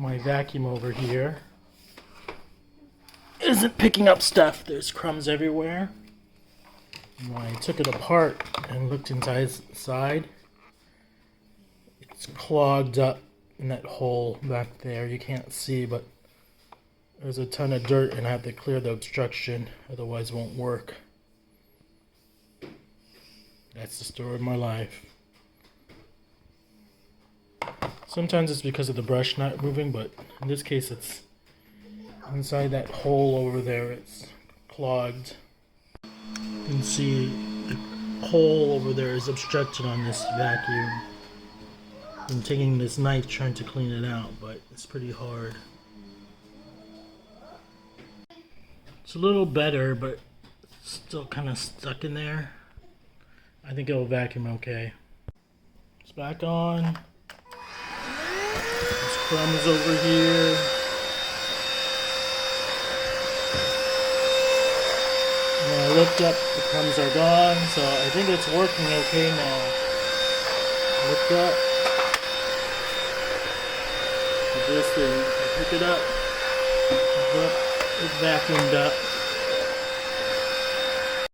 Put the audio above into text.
my vacuum over here isn't picking up stuff. There's crumbs everywhere. And when I took it apart and looked inside, it's clogged up in that hole back there. You can't see, but there's a ton of dirt and I have to clear the obstruction, otherwise it won't work. That's the story of my life. Sometimes it's because of the brush not moving, but in this case it's inside that hole over there. It's clogged. You can see the hole over there is obstructed on this vacuum. I'm taking this knife trying to clean it out, but it's pretty hard. It's a little better, but still kind of stuck in there. I think it'll vacuum okay. It's back on. There's crumbs over here. When I looked up, the crumbs are gone, so I think it's working okay now. Looked up. This thing, I pick it up, it vacuumed up.